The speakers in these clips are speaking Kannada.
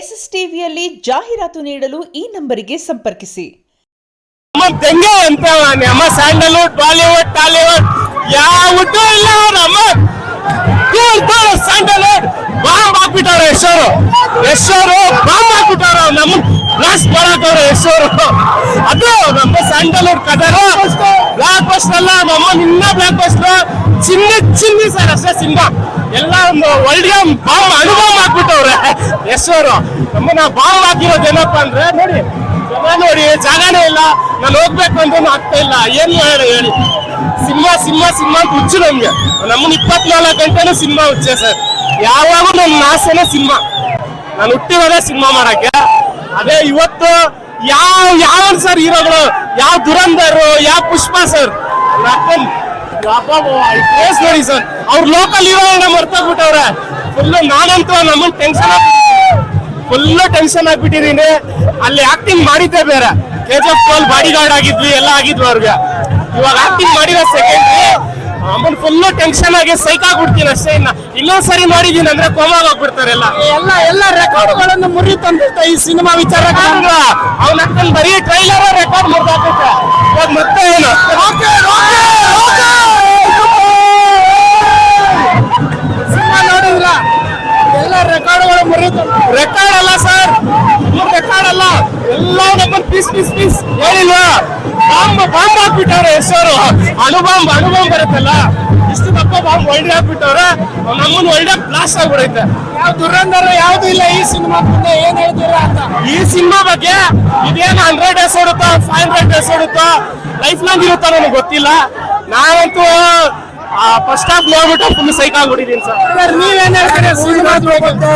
SSTVಯಲ್ಲಿ ಜಾಹೀರಾತು ನೀಡಲು ಈ ನಂಬರಿಗೆ ಸಂಪರ್ಕಿಸಿ. ತೆಂಗೆ ಅಂತ ನಮ್ಮ ಸ್ಯಾಂಡಲ್ವುಡ್ ಬಾಲಿವುಡ್ ಟಾಲಿವುಡ್ ಯಾವುದು ಇಲ್ಲ ನಮ್ಮ ಸ್ಯಾಂಡಲ್ವುಡ್ ಬಾಂಬ್ ಹಾಕ್ಬಿಟ್ಟವ್ರೆ ಯಶೋರು ಬಾಂಬ್ ಹಾಕ್ಬಿಟ್ಟವ್ರು ನಮ್ಮ ಬ್ಲಾಸ್ಟ್ ಮಾಡಾಕವ್ರೆ ಯಶೋರು. ಅದು ನಮ್ಮ ಸ್ಯಾಂಡಲ್ವುಡ್ ಕದರು ಬ್ಲಾಕ್ ಬಸ್ಟರ್ ಅಲ್ಲ, ನಮ್ಮ ನಿನ್ನ ಬ್ಲಾಕ್ ಬಸ್ಟರ್ ಚಿನ್ನಿ ಸರ್ ಅಷ್ಟೇ ಸಿನಿಮಾ ಎಲ್ಲ ಒಂದು ಒಳ್ಳೆಯ ಬಾಂಬ್ ಅನುಭವ ಹಾಕ್ಬಿಟ್ಟವ್ರೆ ಯಶೋರು. ನಮ್ಮನ್ನ ಬಾಂಬ್ ಹಾಕಿರೋದು ಏನಪ್ಪಾ ಅಂದ್ರೆ ನೋಡಿ ನೋಡಿ ಜಾಗನೇ ಇಲ್ಲ, ನಾನು ಹೋಗ್ಬೇಕು ಅಂತ ಆಗ್ತಾ ಇಲ್ಲ. ಏನ್ ಹೇಳಿ ಸಿನಿಮಾ ಅಂತ ಹುಚ್ಚು ನಮ್ಗೆ. ನಮ್ಮನ್ನ 24 ಗಂಟೆನೂ ಸಿನಿಮಾ ಹುಚ್ಚೆ ಸರ್. ಯಾವಾಗೂ ನನ್ನ ಆಸೆನೇ ಸಿನಿಮಾ. ನಾನು ಹುಟ್ಟಿರೋದೇ ಸಿನಿಮಾ ಮಾಡಕ್ಕೆ. ಅದೇ ಇವತ್ತು ಯಾವ ಸರ್ ಹೀರೋಗಳು, ಯಾವ ದುರಂಧರು, ಯಾವ ಪುಷ್ಪ ಸರ್ ನೋಡಿ ಸರ್. ಅವ್ರ ಲೋಕಲ್ ಹೀರೋಗಳನ್ನ ಮರ್ತೋಗ್ಬಿಟ್ಟವ್ರೆ. ನಾನಂತೂ ನಮ್ಮನ್ನ ಟೆನ್ಷನ್ ಆಗ್ಬಿಟ್ಟಿದೀನಿ. ಅಲ್ಲಿ ಆಕ್ಟಿಂಗ್ ಮಾಡಿದ್ದೆ ಬೇರೆ, KGF 12 ಬಾಡಿ ಗಾರ್ಡ್ ಆಗಿದ್ವಿ, ಎಲ್ಲ ಆಗಿದ್ವಿ ಅವ್ರಿಗೆ. ಇವಾಗ ಆಕ್ಟಿಂಗ್ ಮಾಡಿರೋ ಸೆಕೆಂಡ್ರಿ ಅಮ್ಮನ್ ಫುಲ್ ಟೆನ್ಷನ್ ಆಗಿ ಸೈಕ್ ಆಗ್ಬಿಡ್ತೀನಿ ಅಷ್ಟೇ. ಇನ್ನೊಂದ್ಸರಿ ಮಾಡಿದೀನಿ ಅಂದ್ರೆ ಕೋಮಾಗ ಹೋಗ್ಬಿಡ್ತಾರೆ. ಎಲ್ಲ ರೆಕಾರ್ಡ್ಗಳನ್ನು ಮುರಿತಂತ ಈ ಸಿನಿಮಾ ವಿಚಾರ. ಅವ್ನ ಅಕ್ಕನ್ ಬರೀ ಟ್ರೈಲರ್ ರೆಕಾರ್ಡ್ ಮುರಿದಾಕುತ್ತೆ. ಇವಾಗ ಮತ್ತೆ ಏನು ಸಿನಿಮಾ ನೋಡಿದ್ರ ಎಲ್ಲ ರೆಕಾರ್ಡ್ಗಳು ಮುರಿತ. ರೆಕಾರ್ಡ್ ಅಲ್ಲ ಸರ್, ರೆಕಾರ್ಡ್ ಅಲ್ಲ, ಎಲ್ಲ ನಮ್ಮನ್ನ ಪೀಸ್ ಹೇಳಿಲ್ವಾ? ಬಾಂಬ್ ಹಾಕ್ಬಿಟ್ಟವ್ರೆ ಹೆಸರು. ಅಣುಬಾಂಬ್ ಬರುತ್ತಲ್ಲ, ಇಷ್ಟು ದಪ್ಪ ಬಾಂಬ್ ಒಳ್ಳೆ ಹಾಕ್ಬಿಟ್ಟವ್ರೆ. ನಮ್ಮನ್ನ ಒಳ್ಳೆ ಬ್ಲಾಸ್ಟ್ ಆಗ್ಬಿಡೈತೆ. ಯಾವ ದುರಂಧರ ಯಾವ್ದು ಇಲ್ಲ ಈ ಸಿನಿಮಾ ಮುಂದೆ. ಏನ್ ಹೇಳ್ತೀರಾ ಅಂತ ಈ ಸಿನಿಮಾ ಬಗ್ಗೆ? ಇದೇನು 100 ಡೇಸ್ ಓಡುತ್ತೋ 500 ಡೇಸ್ ಓಡುತ್ತೋ ಲೈಫ್ ಲಾಂಗ್ ಇರುತ್ತೋ ನನಗೆ ಗೊತ್ತಿಲ್ಲ. ನಾನಂತೂ ಫಸ್ಟ್ ಹಾಫ್ ನೋಡ್ಬಿಟ್ಟು ಫುಲ್ ಸೈಕ್ ಆಗ್ಬಿಟ್ಟಿದ್ದೀನಿ ಸರ್. ನೀವೇನ್ ಹೇಳ್ತೀರಿ ಸಿನಿಮಾ ಬಗ್ಗೆ?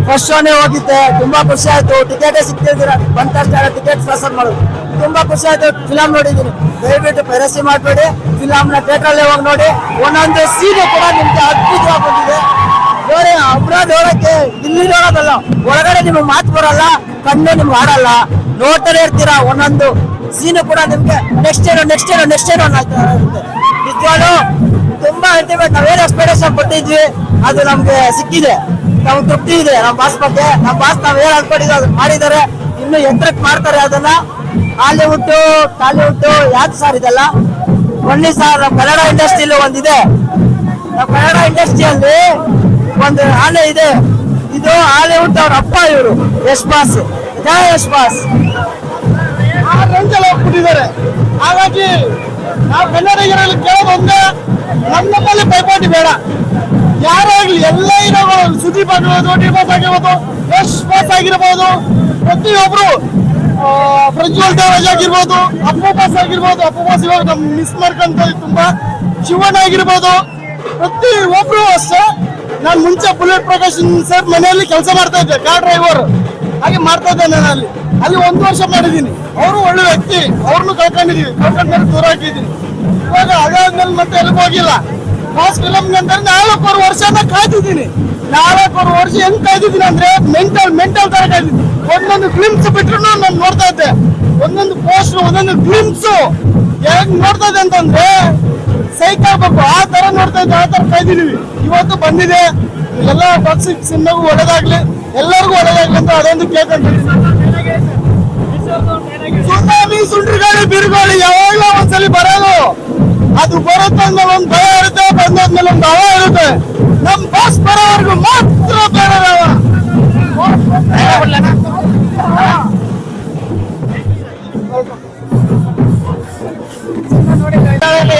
ಫಸ್ಟ್ ಶೋನೇ ಹೋಗಿದ್ದೆ, ತುಂಬಾ ಖುಷಿ ಆಯ್ತು. ಟಿಕೆಟೇ ಸಿಗ್ತಿದ್ದೀರ ಬಂತಷ್ಟೇ ಟಿಕೆಟ್ ಟ್ರಾನ್ಸ್ಫರ್ ಮಾಡೋದು. ತುಂಬಾ ಖುಷಿ ಆಯ್ತು. ಫಿಲಮ್ ನೋಡಿದ್ದೀನಿ. ದಯವಿಟ್ಟು ಪೈರಸಿ ಮಾಡಬೇಡಿ, ಫಿಲಮ್ ನ ಥಿಯೇಟರ್ ಅಲ್ಲೇ ಹೋಗಿ ನೋಡಿ. ಒಂದೊಂದು ಸೀನು ಕೂಡ ನಿಮ್ಗೆ ಅದ್ಭುತವಾಗಿ ಬಂದಿದೆ. ನೋಡಿ, ಅಪರಾಧ ನೋಡಕ್ಕೆ ಇಲ್ಲಿ ನೋಡೋದಲ್ಲ, ಒಳಗಡೆ ನಿಮ್ಗೆ ಮಾತು ಬರಲ್ಲ, ಕಣ್ಣು ನಿಮ್ಗೆ ಆಡಲ್ಲ, ನೋಡ್ತಾನೆ ಇರ್ತೀರಾ. ಒಂದೊಂದು ಸೀನು ಕೂಡ ನಿಮ್ಗೆ ನೆಕ್ಸ್ಟ್ ಏನೋ ನಿಜವಾಗ್ಲೂ ತುಂಬಾ ಅಲ್ಟಿಮೇಟ್. ನಾವೇನು ಎಕ್ಸ್ಪೆಕ್ಟೇಷನ್ ಕೊಟ್ಟಿದ್ವಿ ಅದು ನಮ್ಗೆ ಸಿಕ್ಕಿದೆ, ನಮ್ಗೆ ತೃಪ್ತಿ ಇದೆ. ನಮ್ಮ ಬಾಸ್ ಬಗ್ಗೆ, ನಮ್ಮ ಬಾಸ್ ನಾವ್ ಏನ್ ಅನ್ಕೊಂಡಿದ್ವಿ ಅದನ್ನ ಮಾಡಿದ್ದಾರೆ. ಇನ್ನು ಎತ್ತರಕ್ಕೆ ಮಾಡ್ತಾರೆ ಅದನ್ನ. ಹಾಲಿವುಡ್ ಟಾಲಿವುಡ್ ಯಾಕೆ ಸರ್ ಇದೆಲ್ಲ ಒಳ್ಳೆ ಸರ್. ನಮ್ಮ ಕನ್ನಡ ಇಂಡಸ್ಟ್ರಿಯಲ್ಲಿ ಒಂದಿದೆ, ನಮ್ಮ ಕನ್ನಡ ಇಂಡಸ್ಟ್ರಿಯಲ್ಲಿ ಒಂದು ಆನೆ ಇದೆ. ಇದು ಹಾಲಿವುಡ್ ಅವ್ರ ಅಪ್ಪ, ಇವರು ಯಶ್ ಬಾಸ್. ಆ ರೇಂಜಲ್ಲಿ ಹೋಗ್ಬಿಟ್ಟಿದ್ದಾರೆ. ಹಾಗಾಗಿ ನಾವು ಕನ್ನಡಿಗರಲ್ಲಿ ಕೇಳೋದು ಒಂದೇ, ನಮ್ಮಲ್ಲಿ ಪೈಪೋಟಿ ಬೇಡ. ಯಾರಾಗ್ಲಿ ಎಲ್ಲ ಹೀರೋಗಳು, ಸುದೀಪ್ ಆಗಿರ್ಬೋದು, ಡಿ-ಬಾಸ್ ಆಗಿರ್ಬೋದು, ಯಶ್ ಬಾಸ್ ಆಗಿರ್ಬೋದು, ಪ್ರತಿಯೊಬ್ರು, ಪ್ರಜ್ವಲ್ ದೇವರಾಜ್ ಆಗಿರ್ಬೋದು, ಅಪ್ಪು ಬಾಸ್ ಇವಾಗ ನಮ್ ಮಿಸ್ ಮಾಡ್ಕೊಂತ ತುಂಬಾ. ಶಿವಣ್ಣ ಆಗಿರ್ಬೋದು, ಪ್ರತಿಯೊಬ್ರು ಅಷ್ಟೇ. ನಾನು ಮುಂಚೆ ಬುಲೆಟ್ ಪ್ರಕಾಶ್ ಸರ್ ಮನೆಯಲ್ಲಿ ಕೆಲಸ ಮಾಡ್ತಾ ಇದ್ದೆ, ಕಾರ್ ಡ್ರೈವರ್ ಹಾಗೆ ಮಾಡ್ತಾ ಇದ್ದೆ. ನಾನು ಅಲ್ಲಿ 1 ವರ್ಷ ಮಾಡಿದ್ದೀನಿ. ಅವರು ಒಳ್ಳೆ ವ್ಯಕ್ತಿ, ಅವ್ರನ್ನು ಕಳ್ಕೊಂಡಿದೀವಿ, ಕಳ್ಕೊಂಡ್ಮೇಲೆ ದೂರ ಹಾಕಿದ್ದೀನಿ. ಇವಾಗ ಅದಾದ್ಮೇಲೆ ಮತ್ತೆ ಎಲ್ಲಿಗೆ ಹೋಗಿಲ್ಲ. ಫಾಸ್ಟ್ ಫಿಲಮ್ ಅಂತ 4 ವರ್ಷನ ಕಾಯ್ತಿದ್ದೀನಿ. 4 ವರ್ಷ ಹೆಂಗ್ ಕಾಯ್ತಿದ್ದೀನಿ ಅಂದ್ರೆ ಮೆಂಟಲ್ ತರ ಕಾಯ್ತಿದ್ದೀನಿ. ಒಂದೊಂದು ಗ್ಲಿಮ್ಸ್ ಬಿಟ್ರು ನಾನು ನೋಡ್ತಾ ಇದ್ದೆ, ಒಂದೊಂದು ಪೋಸ್ಟ್, ಒಂದೊಂದು ಗ್ಲಿಮ್ಸ್ ಹೆಂಗ್ ನೋಡ್ತಾ ಇದ್ದೆ ಅಂತಂದ್ರೆ ಸೈಕ್ ಆಗ್ಬೇಕು, ಆ ತರ ನೋಡ್ತಾ ಇದ್ದೆ, ಆ ತರ ಕಾಯ್ತಿದೀವಿ. ಇವತ್ತು ಬಂದಿದೆ. ಎಲ್ಲ ಬಾಕ್ಸಿಂಗ್ ಸಿನಿಮಾಗೂ ಒಳ್ಳೇದಾಗ್ಲಿ, ಎಲ್ಲರಿಗೂ ಒಳ್ಳೇದಾಗ್ಲಿ ಅಂತ ಅದೊಂದು ಕೇಳ್ಕೊಂತೀವಿ. ಸುನಾಮಿ, ಸುಂಡ್ರಗಾಳಿ, ಬಿರುಗಾಳಿ ಯಾವಾಗಲೂ ಒಂದ್ಸಲಿ ಬರೋದು. ಅದು ಬರುತ್ತಂದ್ಮೇಲೆ ಒಂದು ಭಯ ಇರುತ್ತೆ, ಬಂದಾದ್ಮೇಲೆ ಒಂದು ಹವ ಇರುತ್ತೆ. ನಮ್ ಬಾಸ್ ಬರೋವರೆಗೂ ಮಾತ್ರ ಬೇಡ.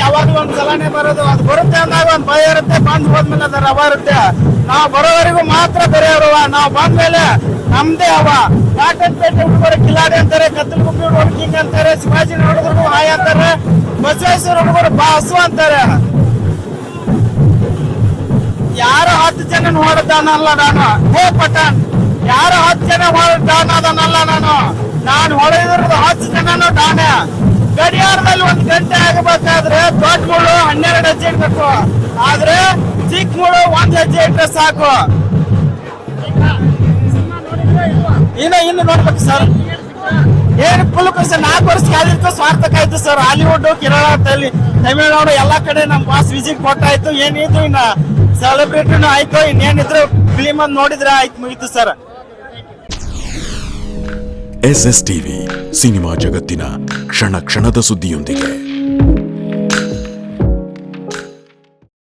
ಯಾವಾಗ್ಲೂ ಒಂದ್ ಸಲನೇ ಬರೋದು. ಅದು ಬರುತ್ತೆ ಅಂದಾಗ ಒಂದ್ ಭಯ ಇರುತ್ತೆ, ಬಂದ್ ಹೋದ್ಮೇಲೆ ಅದರ ಹವ ಇರುತ್ತೆ. ನಾವು ಬರೋವರೆಗೂ ಮಾತ್ರ ಬೇರೆಯವ್ರವ, ನಾವು ಬಂದ್ಮೇಲೆ ನಮ್ದೇ ಹವ. ಕಾಟನ್ ಪೇಟೆ ಹುಡುಗರು ಕಿಲಾಡಿ ಅಂತಾರೆ, ಕತ್ತಲಗುಪ್ಪಿ ಹುಡುಗರು ಕಿಂಗ್ ಅಂತಾರೆ, ಶಿವಾಜಿ ಹುಡುಗರು ಹಾಯ್ ಅಂತಾರೆ, ಬಸವೇಶ್ವರ ಹುಡುಗರು ಬಾಸು ಅಂತಾರೆ. ಯಾರು 10 ಜನ ಹೊಡೆದಾನಲ್ಲ ನಾನು, ಹೇ ಪಠಾಣ್, ಯಾರು 10 ಜನ ಹೊಡೆದಾನಲ್ಲ ನಾನು ಹೊಡೆದಿರೋದು 10 ಜನನು ಡಾನೆ. ಗಡಿಯಾರದಲ್ಲಿ 1 ಗಂಟೆ ಆಗಬೇಕಾದ್ರೆ ದೊಡ್ಡ ಮುಳ್ಳು 12 ಹೆಜ್ಜೆ ಇಡ್ಬೇಕು, ಆದ್ರೆ ಚಿಕ್ಕ ಮುಳ್ಳು 1 ಹೆಜ್ಜೆ ಇಟ್ರೆ ಸಾಕು. ಇನ್ನು ನೋಡ್ಬೇಕು ಸರ್. ಏನು ಫುಲ್ ಖುಷಿ. 4 ವರ್ಷ ಕಾಲಿತ್ತು, ಸ್ವಾರ್ಥಕ ಆಯ್ತು ಸರ್. ಹಾಲಿವುಡ್, ಕೇರಳ, ತಮಿಳುನಾಡು ಎಲ್ಲಾ ಕಡೆ ನಮ್ ಬಾಸ್ ವಿಸಿಟ್ ಕೊಟ್ಟಾಯ್ತು. ಏನಿದ್ರು ಇನ್ನ ಸೆಲೆಬ್ರಿಟಿನೂ ಆಯ್ತು. ಇನ್ನೇನಿದ್ರು ಫಿಲಿಮ್ ನೋಡಿದ್ರೆ ಆಯ್ತು, ಮುಗಿತು ಸರ್. SS ಟಿವಿ ಸಿನಿಮಾ ಜಗತ್ತಿನ ಕ್ಷಣ ಕ್ಷಣದ ಸುದ್ದಿಯೊಂದಿಗೆ.